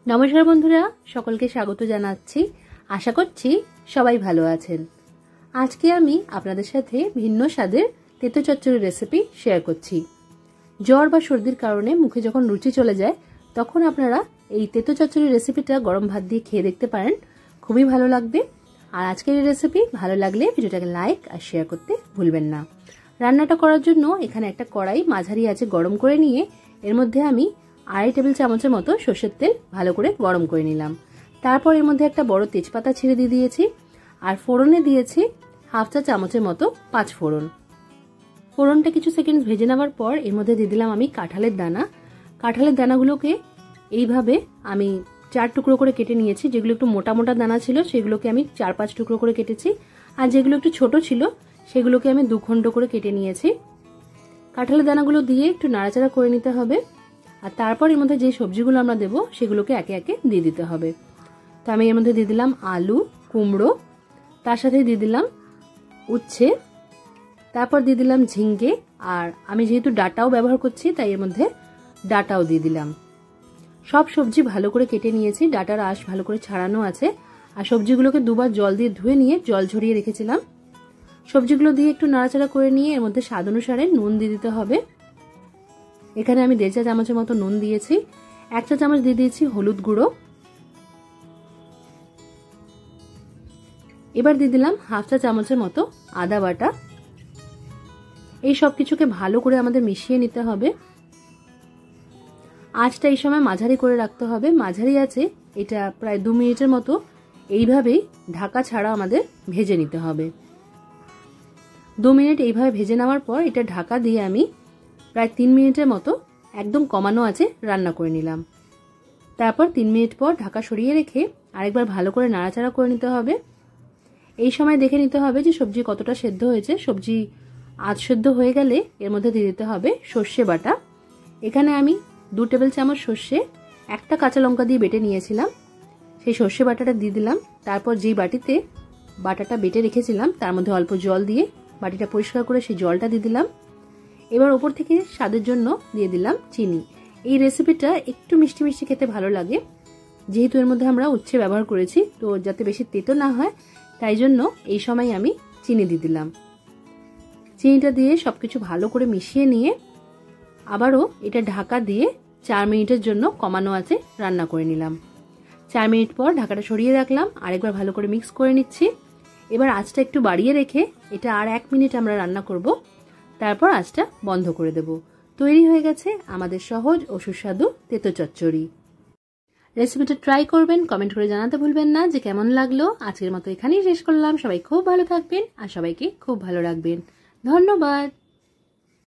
নমস্কার বন্ধুরা, সকলকে স্বাগত জানাচ্ছি। আশা করছি সবাই ভালো আছেন। আজকে আমি আপনাদের সাথে ভিন্ন স্বাদের তেতো চচ্চড়ি রেসিপি শেয়ার করছি। জ্বর বা সর্দির কারণে মুখে যখন রুচি চলে যায় তখন আপনারা এই তেতো চচ্চড়ি রেসিপিটা গরম ভাত দিয়ে খেয়ে দেখতে পারেন, খুবই ভালো লাগবে। আর আজকের এই রেসিপি ভালো লাগলে ভিডিওটাকে লাইক আর শেয়ার করতে ভুলবেন না। রান্নাটা করার জন্য এখানে একটা কড়াই মাঝারি আঁচে গরম করে নিয়ে এর মধ্যে আমি 2.5 টেবিল চামচের মতো সর্ষের তেল ভালো করে গরম করে নিলাম। তারপর এর মধ্যে একটা বড় তেজপাতা ছিঁড়ে দিয়ে দিয়েছি আর ফোড়নে দিয়েছি 1/2 চা চামচের মতো 5 ফোড়ন। ফোড়নটা কিছু সেকেন্ড ভেজে নেওয়ার পর এর মধ্যে দিয়ে দিলাম আমি কাঁঠালের দানা। কাঁঠালের দানাগুলোকে এইভাবে আমি 4 টুকরো করে কেটে নিয়েছি। যেগুলো একটু মোটা মোটা দানা ছিল সেগুলোকে আমি 4-5 টুকরো করে কেটেছি, আর যেগুলো একটু ছোট ছিল সেগুলোকে আমি 2 খণ্ড করে কেটে নিয়েছি। কাঁঠালের দানাগুলো দিয়ে একটু নাড়াচাড়া করে নিতে হবে। আর তারপর এর মধ্যে যে সবজিগুলো আমরা দেবো সেগুলোকে একে একে দিয়ে দিতে হবে। তো আমি এর মধ্যে দিয়ে দিলাম আলু, কুমড়ো, তার সাথে দিয়ে দিলাম উচ্ছে, তারপর দিয়ে দিলাম ঝিঙ্গে, আর আমি যেহেতু ডাঁটাও ব্যবহার করছি তাই এর মধ্যে ডাঁটাও দিয়ে দিলাম। সব সবজি ভালো করে কেটে নিয়েছি, ডাঁটার আঁশ ভালো করে ছাড়ানো আছে। আর সবজিগুলোকে দুবার জল দিয়ে ধুয়ে নিয়ে জল ঝরিয়ে রেখেছিলাম। সবজিগুলো দিয়ে একটু নাড়াচাড়া করে নিয়ে এর মধ্যে স্বাদ অনুসারে নুন দিয়ে দিতে হবে। এখানে আমি 1.5 চা চামচের মতো নুন দিয়েছি। 1 চা চামচ দিয়ে দিয়েছি হলুদ গুঁড়ো। এবার দিয়ে দিলাম 1/2 চা চামচের মতো আদা বাটা। এই সব কিছুকে ভালো করে আমাদের মিশিয়ে নিতে হবে। আঁচটা এই সময় মাঝারি করে রাখতে হবে। মাঝারি আছে এটা প্রায় 2 মিনিটের মতো এইভাবেই ঢাকা ছাড়া আমাদের ভেজে নিতে হবে। 2 মিনিট এইভাবে ভেজে নেওয়ার পর এটা ঢাকা দিয়ে আমি প্রায় 3 মিনিটের মতো একদম কমানো আছে রান্না করে নিলাম। তারপর 3 মিনিট পর ঢাকা সরিয়ে রেখে আরেকবার ভালো করে নাড়াচাড়া করে নিতে হবে। এই সময় দেখে নিতে হবে যে সবজি কতটা সেদ্ধ হয়েছে। সবজি আধ সেদ্ধ হয়ে গেলে এর মধ্যে দিয়ে দিতে হবে সর্ষে বাটা। এখানে আমি 2 টেবিল চামচ সর্ষে একটা কাঁচা লঙ্কা দিয়ে বেটে নিয়েছিলাম, সেই সর্ষে বাটাটা দিয়ে দিলাম। তারপর যেই বাটিতে বাটাটা বেটে রেখেছিলাম তার মধ্যে অল্প জল দিয়ে বাটিটা পরিষ্কার করে সেই জলটা দিয়ে দিলাম। এবার ওপর থেকে স্বাদের জন্য দিয়ে দিলাম চিনি। এই রেসিপিটা একটু মিষ্টি মিষ্টি খেতে ভালো লাগে, যেহেতু এর মধ্যে আমরা উচ্ছে ব্যবহার করেছি, তো যাতে বেশি তেতো না হয় তাই জন্য এই সময় আমি চিনি দিয়ে দিলাম। চিনিটা দিয়ে সবকিছু ভালো করে মিশিয়ে নিয়ে আবারও এটা ঢাকা দিয়ে 4 মিনিটের জন্য কমানো আছে রান্না করে নিলাম। 4 মিনিট পর ঢাকাটা সরিয়ে রাখলাম, আরেকবার ভালো করে মিক্স করে নিচ্ছি। এবার আঁচটা একটু বাড়িয়ে রেখে এটা আর 1 মিনিট আমরা রান্না করব, তারপর আঁচটা বন্ধ করে দেব। তৈরি হয়ে গেছে আমাদের সহজ ও সুস্বাদু তেতো চচ্চড়ি। রেসিপিটা ট্রাই করবেন, কমেন্ট করে জানাতে ভুলবেন না যে কেমন লাগলো। আজকের মতো এখানেই শেষ করলাম। সবাই খুব ভালো থাকবেন আর সবাইকে খুব ভালো রাখবেন। ধন্যবাদ।